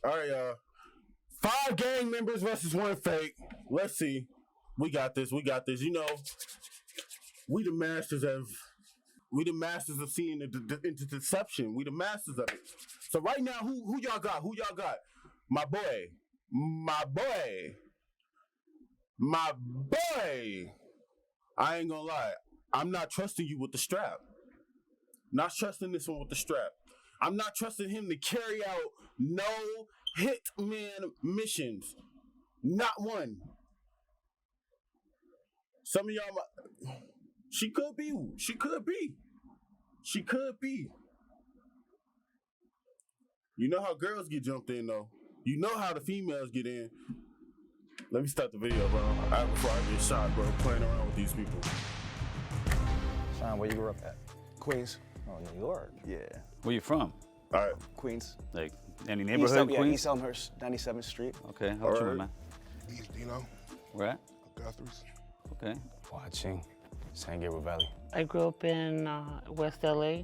All right, y'all. 5 gang members versus 1 fake. Let's see. We got this. You know, we the masters of seeing into deception. We the masters of it. So right now, who y'all got? My boy. I ain't gonna lie. I'm not trusting you with the strap. Not trusting this one with the strap. I'm not trusting him to carry out no hitman missions. Not one. Some of y'all, she could be. You know how girls get jumped in, though. You know how the females get in. Let me start the video, bro. Before I get shot, bro, playing around with these people. Sean, where you grew up at? Queens. Oh, New York. Yeah. Where you from? All right. Queens. Like any neighborhood in Queens? East Elmhurst, 97th Street. Okay, how about you, man? East Dino. Where at? Guthrie's. Okay. Watching San Gabriel Valley. I grew up in West LA,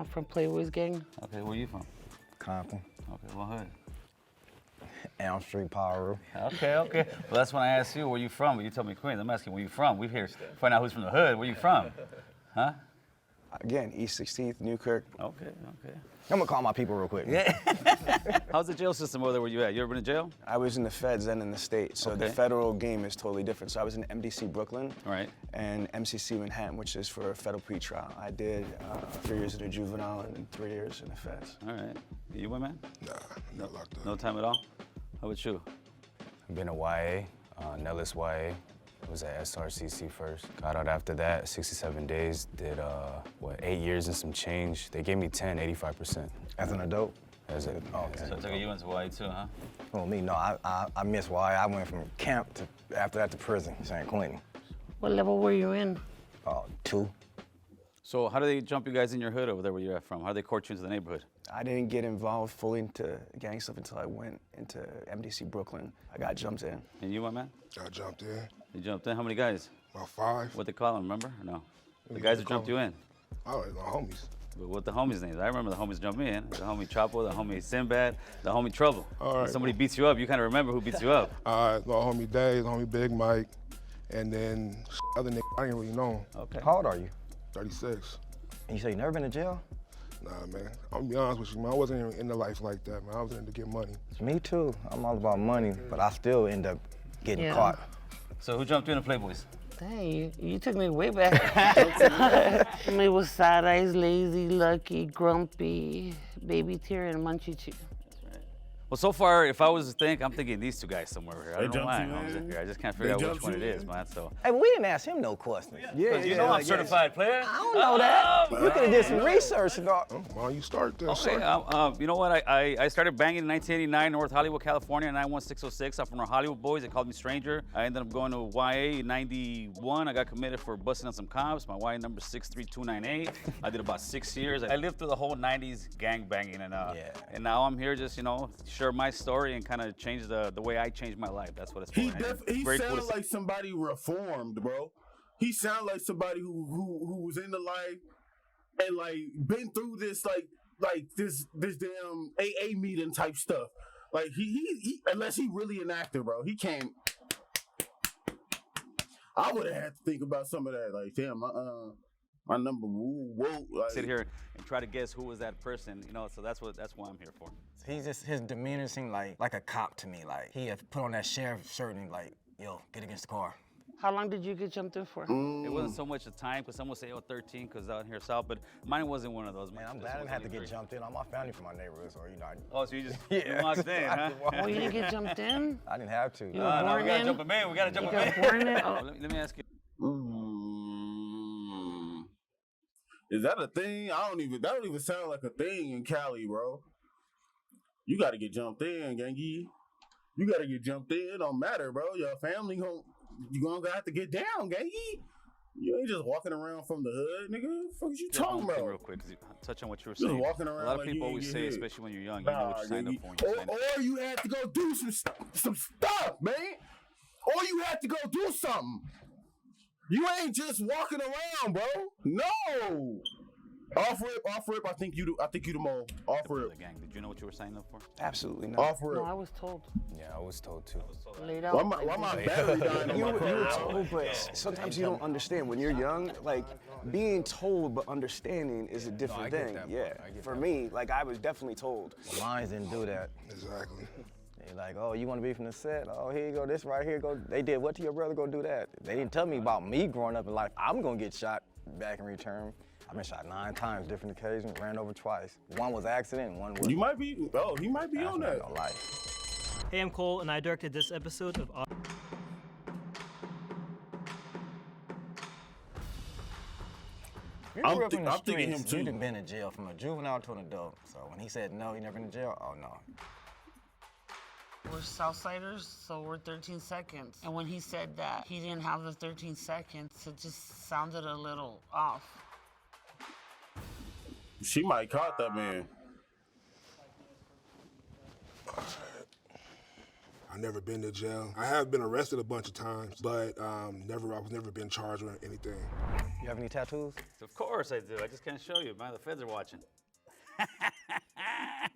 from Playboy's gang. Okay, where you from? Compton. Okay, what hood? Elm Street, Power. Okay. Well, that's when I asked you where you from, but you told me Queens. I'm asking where you from. We're here to find out who's from the hood. Where you from? Huh? Again, East 16th, Newkirk. Okay. I'm gonna call my people real quick. Yeah. How's the jail system over there where you at? You ever been in jail? I was in the feds and in the state, so the federal game is totally different. So I was in MDC Brooklyn and MCC Manhattan, which is for a federal pretrial. I did 3 years in the juvenile and 3 years in the feds. All right. You went, man? Nah, not locked up. No time at all? How about you? I've been a YA, Nellis YA. I was at SRCC first. Got out after that, 67 days. Did, 8 years and some change. They gave me 10, 85%. As an adult? As a, okay. So I took you went to Hawaii too, huh? Oh, me, no, I missed YA. I went from camp to, after that to prison, San Quentin. What level were you in? 2. So how do they jump you guys in your hood over there where you're from? How do they court you into the neighborhood? I didn't get involved fully into gang stuff until I went into MDC Brooklyn. I got jumped in. And you went, man? I jumped in. You jumped in? How many guys? About 5. What they call them, remember, or no? The guys that jumped you in? Oh, my homies. But what the homies' names? I remember the homies jump in. The homie Chapo, the homie Sinbad, the homie Trouble. All right. When somebody beats you up, you kind of remember who beats you up. My homie Dave, the homie Big Mike, and then other nigga I didn't really know. Okay. How old are you? 36. And you say you never been to jail? Nah, man. I'm gonna be honest with you, man. I wasn't even into life like that, man. I was in to get money. Me too. I'm all about money, but I still end up getting caught. So who jumped you in the Playboys? Dang, you took me way back. It was Sad Eyes, Lazy, Lucky, Grumpy, Baby Tear, and Munchie Chew. Well, so far, if I was to think, I'm thinking these 2 guys somewhere here. I don't know why. You I just can't figure out which one it is, man. So. Hey, but we didn't ask him no questions. Yeah, you know I'm a certified player. I don't know that. You could have did some research and all. Why don't you start there, Okay, you know what? I started banging in 1989, North Hollywood, California, 91606. I'm from the Hollywood boys. They called me Stranger. I ended up going to YA in 91. I got committed for busting on some cops. My YA number 63298. I did about 6 years. I lived through the whole 90s gang banging, and now I'm here just, share my story and kind of change the way I changed my life. That's what it's for. He sounded like somebody reformed, bro. He sounded like somebody who was in the life and like been through this like this damn AA meeting type stuff. Like he unless he really an actor, bro. He can't. I would have had to think about some of that. Like, damn, my number. Whoa, like, sit here and try to guess who was that person. So that's why I'm here for. His demeanor seemed like a cop to me. Like he had put on that sheriff shirt and like, yo, get against the car. How long did you get jumped in for? It wasn't so much the time, because some would say, 13, because out here south, but mine wasn't one of those. Man, I'm glad I didn't have to get jumped in. All my family from my neighborhood, so Oh, so you just you walked in, huh? Oh, you didn't get jumped in? I didn't have to. You were born we gotta in? jump him in. We gotta jump him in. Born in? Oh. Let me ask you. Is that a thing? That don't even sound like a thing in Cali, bro. You gotta get jumped in, gangy. You gotta get jumped in. It don't matter, bro. Your family you gonna have to get down, gangy. You ain't just walking around from the hood, nigga. What the fuck is you talking about? Real quick, touch on what you were saying. Just walking around. A lot of like people always say, especially when you're young, you know what you signed up for. Or you had to go do some stuff, man. Or you had to go do something. You ain't just walking around, bro. No. Off rip. I think you the mole. Off rip. The gang. Did you know what you were signing up for? Absolutely not. Off rip. No, I was told. Yeah, I was told too. Laid out. Why my battery dying on You my were car? told, but sometimes you don't understand. When you're young, like, being told but understanding is a different thing. Yeah. For me, like, I was definitely told. Mines didn't do that. Exactly. They like, oh, you want to be from the set? Oh, here you go, this right here. Go. They did what to your brother? Go do that. They didn't tell me about me growing up in life. I'm gonna get shot back in return. I've been shot 9 times, different occasions, ran over twice. One was accident, and one was. You might be. Oh, he might be on that. No life. Hey, I'm Cole, and I directed this episode of. You I'm grew up in the thinking him streets, too. you'd have been in jail from a juvenile to an adult. So when he said no, he never been in jail. Oh no. We're Southsiders, so we're 13 seconds. And when he said that he didn't have the 13 seconds, it just sounded a little off. She might caught that man. I never been to jail. I have been arrested a bunch of times, but I was never been charged with anything. You have any tattoos? Of course I do. I just can't show you, man. The feds are watching.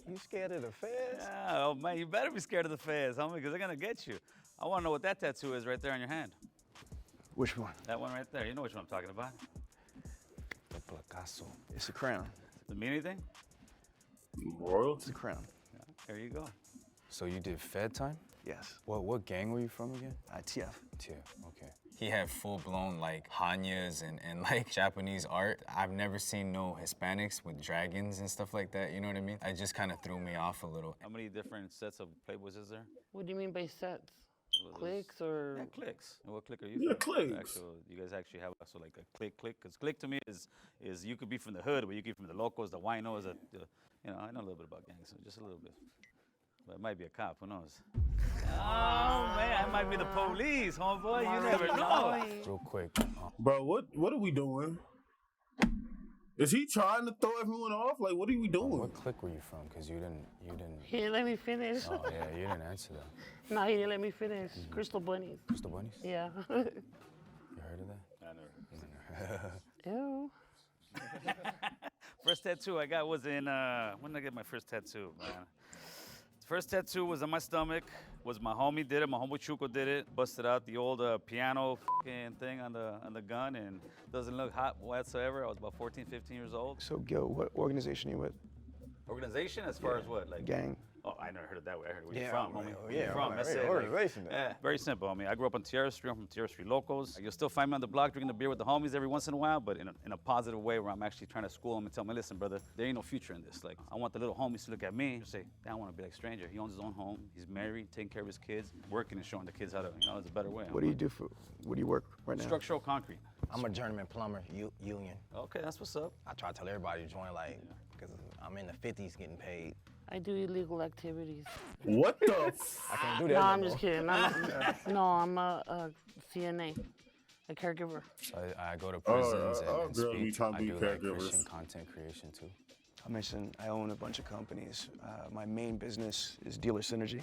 You scared of the feds? Yeah, oh man, you better be scared of the feds, homie, because they're gonna get you. I want to know what that tattoo is right there on your hand. Which one? That one right there. You know which one I'm talking about. The Picasso. It's a crown. Does it mean anything? Royalty. It's a crown. Yeah, there you go. So you did Fed time? Yes. What gang were you from again? TF. TF, okay. He had full-blown like Hanyas and like Japanese art. I've never seen no Hispanics with dragons and stuff like that, you know what I mean? It just kind of threw me off a little. How many different sets of Playboys is there? What do you mean by sets? Clicks or? Yeah, clicks. And what click are you Yeah, from? clicks. You guys actually have so like a click, because click to me is you could be from the hood, but you could be from the locals, the winos, you know, I know a little bit about gangs, so just a little bit. But it might be a cop, who knows? Oh man, I might be the police, homeboy. You never know. Real quick. Bro, what are we doing? Is he trying to throw everyone off? Like, what are we doing? What clique were you from? Because you didn't. He didn't let me finish. Oh yeah, you didn't answer that. No, he didn't let me finish. Crystal bunnies. Crystal bunnies? Yeah. You heard of that? I never. Ew. First tattoo I got was in, when did I get my first tattoo, man? First tattoo was on my stomach, was my homie did it, my homie Chuco did it. Busted out the old piano fucking thing on the gun and doesn't look hot whatsoever. I was about 14, 15 years old. So, Gil, what organization are you with? Organization as far as what? Like Gang. Oh, I never heard of that. I heard where Yeah, you from, homie. well, Where you yeah, from? right, That's right, it. organization. Yeah, very simple, homie. I grew up on Tierra Street. I'm from Tierra Street locals. You'll still find me on the block drinking a beer with the homies every once in a while, but in a positive way where I'm actually trying to school them and tell them, listen, brother, there ain't no future in this. Like, I want the little homies to look at me and say, I want to be like Stranger. He owns his own home. He's married, taking care of his kids, working and showing the kids how to, there's a better way. What do you work right now? Structural concrete. I'm a journeyman plumber, union. Okay, that's what's up. I try to tell everybody to join, like, because I'm in the 50s getting paid. I do illegal activities. What the? I can't do that. No, no I'm more. just kidding. No, I'm a CNA, a caregiver. I go to prisons and girl, we speak. trying to I be do like caregivers. Christian content creation too. I mentioned I own a bunch of companies. My main business is Dealer Synergy.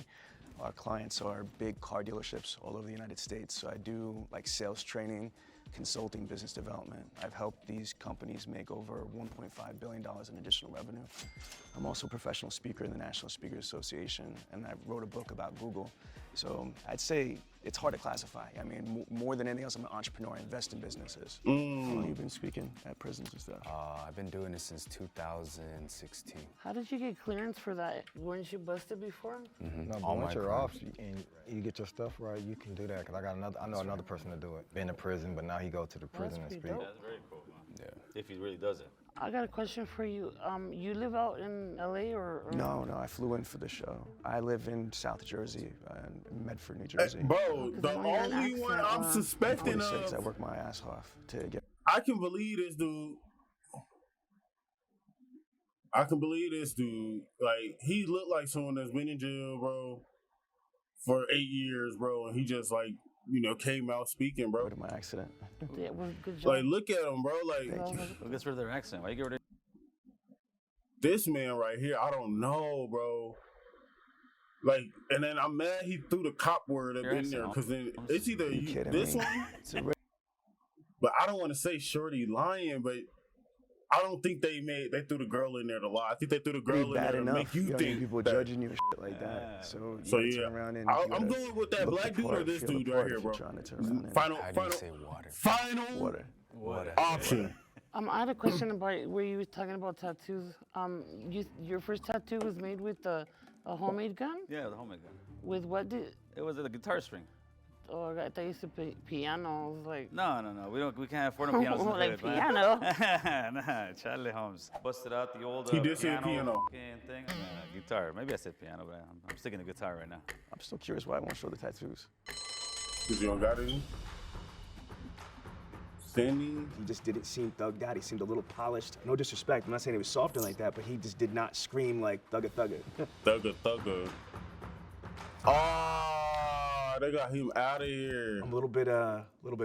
Our clients are big car dealerships all over the United States. So I do like sales training, consulting, business development. I've helped these companies make over $1.5 billion in additional revenue. I'm also a professional speaker in the National Speakers Association, and I wrote a book about Google. So I'd say it's hard to classify. I mean, more than anything else, I'm an entrepreneur. I invest in businesses. How long you've been speaking at prisons and stuff? I've been doing this since 2016. How did you get clearance for that? Weren't you busted before? No, but All once my you're crimes. off and you get your stuff right, you can do that. Cause I know another person to do it. Been in prison, but now he go to the prison and pretty speak. dope. That's very cool, man. Yeah. If he really does it. I got a question for you. You live out in LA or? No, I flew in for the show. I live in South Jersey, in Medford, New Jersey. Bro, the I hear an only one accent, I'm suspecting 46, I of, work my ass off to get. I can believe this dude. Like, he looked like someone that's been in jail, bro, for 8 years, bro, and he just like, came out speaking, bro. to my accident. Yeah, well, good job. Like, look at him, bro. Like, Who gets rid of their accent? Why you get rid of this man right here, I don't know, bro. Like, and then I'm mad he threw the cop word up Your in there, accent, because then it's either You kidding this me? one, It's a but I don't want to say Shorty lying, but I don't think they threw the girl in there to lie. I think they threw the girl in there to make you think people that. judging you and shit like that. So you Yeah, turn around and I'm going with that black dude or this dude right here, bro. Final Water. option. I had a question about where you were talking about tattoos. Your first tattoo was made with a homemade gun? Yeah, the homemade gun. With what did? It was a guitar string. Oh, I thought you said piano. I was like, No. We can't afford no pianos. like piano. Nah, Charlie Holmes. Busted out the old He did say piano. thing. Guitar. Maybe I said piano, but I'm sticking to guitar right now. I'm still curious why I won't show the tattoos. Because you don't got any? Sandy? He just didn't seem thugged out. He seemed a little polished. No disrespect. I'm not saying he was soft or like that, but he just did not scream like thugga. Thugga. Oh, they got him out of here. I'm a little bit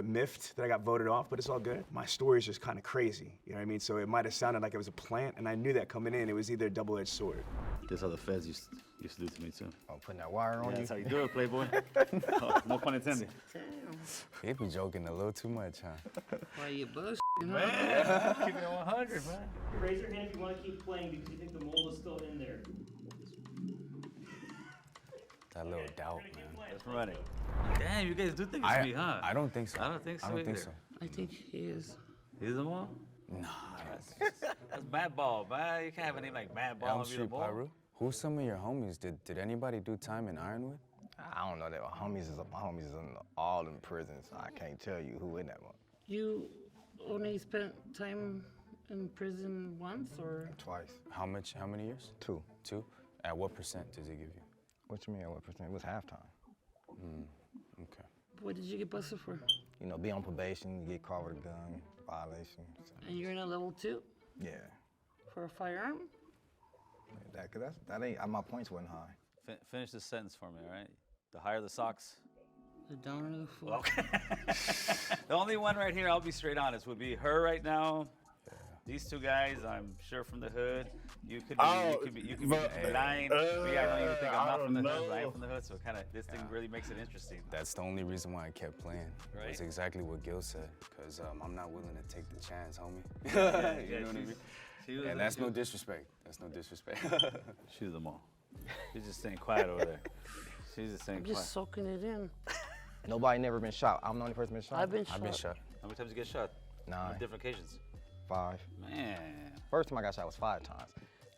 miffed that I got voted off, but it's all good. My story is just kind of crazy. You know what I mean? So it might have sounded like it was a plant, and I knew that coming in. It was either a double-edged sword. That's how the feds used to do to me too. Oh, putting that wire on you? That's how you do it, Playboy. No pun intended. He be joking a little too much, huh? Why you bullshit? Man, keep it 100, man. Raise your hand if you want to keep playing because you think the mold is still in there. That little doubt, man. Let's run it. Damn, you guys do think it's me, huh? I don't think so. I don't think so I don't either. think so. I think he is. He's the mall? Nah. That's Mad Ball, man. You can't have a name like Mad Ball Elm and be the Street ball. Pyru? Who's some of your homies? Did anybody do time in Ironwood? I don't know. That my homies is all in prisons. I can't tell you who in that one. You only spent time in prison once, or? Twice. How many years? 2. 2? At what percent does he give you? What you mean? What percent? It was halftime. Okay. What did you get busted for? You know, be on probation, get caught with a gun, violation. And you're in a level 2 Yeah. for a firearm? That ain't. My points wasn't high. Finish this sentence for me, all right? The higher the socks. The downer the fool. Okay. The only one right here, I'll be straight honest, would be her right now. These two guys, I'm sure from the hood. You could be lying. Me, I don't even think I'm not from the hood, but I am from the hood, so this thing really makes it interesting. That's the only reason why I kept playing. Right. That's exactly what Gil said, because I'm not willing to take the chance, homie. Yeah, you know what I mean? And that's no disrespect. That's no disrespect. She's the mall. She's just staying quiet over there. She's just staying I'm quiet. just soaking it in. Nobody never been shot. I'm the only person been shot. I've been shot. I've been shot. How many times you get shot? 9. On different occasions. 5. Man. First time I got shot was 5 times.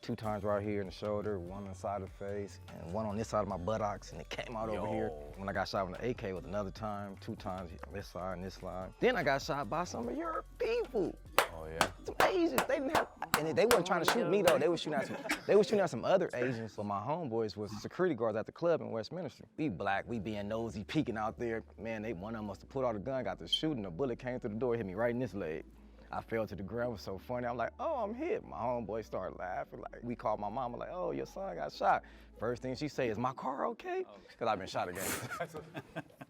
2 times right here in the shoulder, 1 on the side of the face, and 1 on this side of my buttocks, and it came out over here. When I got shot with an AK was another time, 2 times on this side and this side. Then I got shot by some of your people. Oh yeah. Some Asians. They didn't have, and they wasn't trying to shoot me though. They was shooting at some other Asians. So my homeboys was security guards at the club in Westminster. We black, we being nosy, peeking out there. Man, one of them must have pulled out a gun, got to shooting. A bullet came through the door, hit me right in this leg. I fell to the ground. It was so funny. I'm like, oh, I'm hit. My homeboy started laughing. Like, we called my mama, like, oh, your son got shot. First thing she say is, my car okay? Because I've been shot again.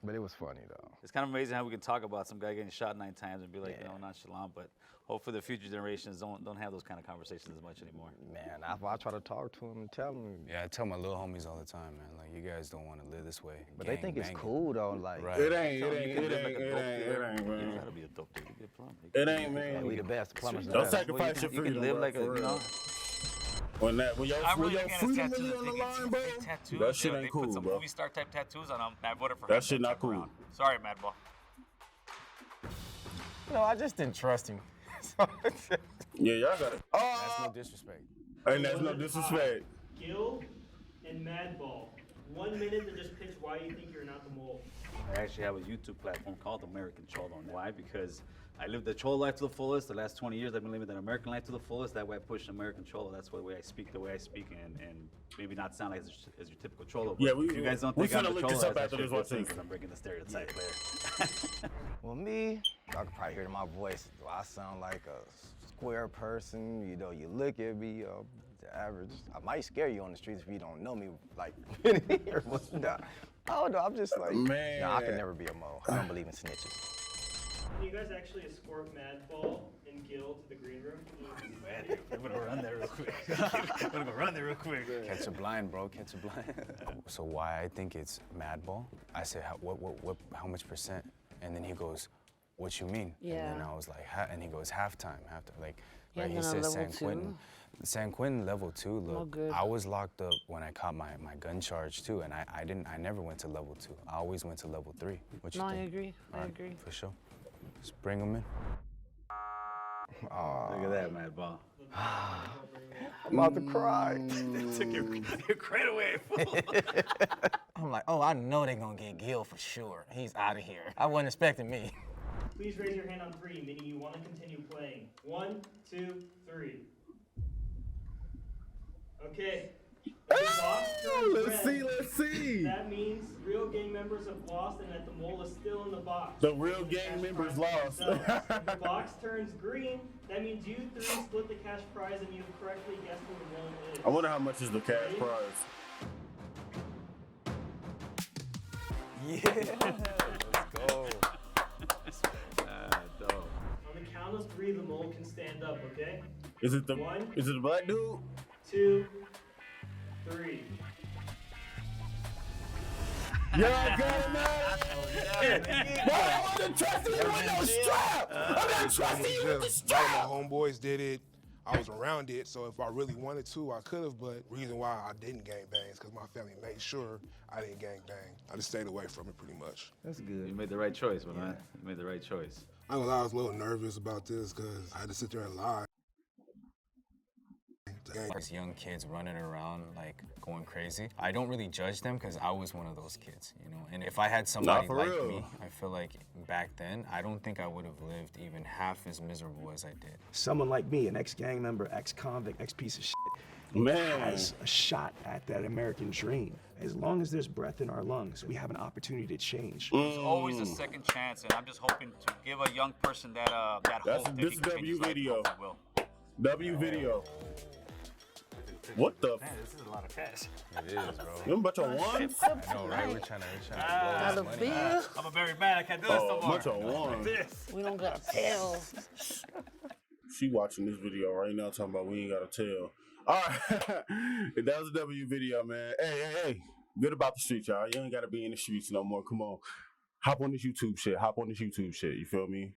But it was funny, though. It's kind of amazing how we can talk about some guy getting shot 9 times and be like, nonchalant, but hopefully the future generations don't have those kind of conversations as much anymore. Man, I try to talk to them and tell them. Yeah, I tell my little homies all the time, man. Like, you guys don't want to live this way. But they think it's cool, though. Like, right. It ain't, man. You gotta be a dope dude to be a plumber. It ain't, man. We the best. Plumbers Don't sacrifice your You freedom. can live like bro, a, for you know. real. When your freedom really on the line, bro, tattoos, that shit ain't they cool, put some bro. movie star type tattoos on them. I voted for That him. shit not cool. Sorry, Mad Ball. No, I just didn't trust him. Yeah, y'all got it. That's no disrespect. And that's no disrespect. Gil and Madball. 1 minute to just pitch why you think you're not the mole. I actually have a YouTube platform called American Cholo. Why? Because I lived the Cholo life to the fullest. The last 20 years, I've been living that American life to the fullest. That way I push American Cholo. That's the way I speak, and maybe not sound like as your typical Cholo. But Yeah, if you guys don't think I'm the look Cholo, this up that's after actually this a good one, thing, 'cause I'm breaking the stereotype there. Well, me, y'all can probably hear it in my voice. Do I sound like a square person? You know, you look at me, the average. I might scare you on the streets if you don't know me, like, here. Oh, no, I'm just like, Man. nah, I can never be a mole. I don't believe in snitches. Can you guys actually escort Madball and Gil to the green room? Man, I'm gonna run there real quick. I'm gonna run there real quick. Catch a blind, bro. Catch a blind. So why I think it's Madball? I said, how much percent? And then he goes, what you mean? Yeah. And then I was like, and he goes, halftime. Like, Yeah, Right, he and then said a San level Quentin. 2. San Quentin level 2. Look, good. I was locked up when I caught my gun charge too, and I never went to level 2. I always went to level 3. What you No, think? I agree. All I right, agree. for sure. Let's bring him in. Look at that, Mad Ball. I'm about to cry. Took your credit away. I'm like, oh, I know they're gonna get Gil for sure. He's out of here. I wasn't expecting me. Please raise your hand on 3, meaning you want to continue playing. 1, 2, 3. Okay. If the box turns red, Let's see. that means real gang members have lost and that the mole is still in the box. The real And the gang cash members prize lost. themselves. If the box turns green, that means you 3 split the cash prize and you've correctly guessed who the mole is. I wonder how much is the cash prize. Yeah. Let's go. On the count of 3, the mole can stand up, okay? Is it the 1, is it the black dude? 2, 3. Y'all got him out. Bro, I wasn't trusting you with no strap. I'm not trusting you with the Right, strap. my homeboys did it. I was around it, so if I really wanted to, I could have. But reason why I didn't gang bang is because my family made sure I didn't gang bang. I just stayed away from it pretty much. That's good. You made the right choice, my man. You made the right choice. I ain't gonna lie, I was a little nervous about this because I had to sit there and lie. There's young kids running around like going crazy. I don't really judge them because I was one of those kids, you know. And if I had somebody for like real. me, I feel like back then, I don't think I would have lived even half as miserable as I did. Someone like me, an ex-gang member, ex-convict, ex-piece of shit, Man. has a shot at that American dream. As long as there's breath in our lungs, we have an opportunity to change. There's always a second chance, and I'm just hoping to give a young person that That's hope. this W video. Will. W video. What the? Man, this is a lot of cash. It is, bro. You a bunch of ones? I know, right? We're trying to Got blow a this money. bill. I'm a very mad. I can't do this no Oh, more. bunch of ones. We don't got a tail. She watching this video right now talking about we ain't got a tail. All right. That was a W video, man. Hey. Good about the streets, y'all. You ain't got to be in the streets no more. Come on. Hop on this YouTube shit. You feel me?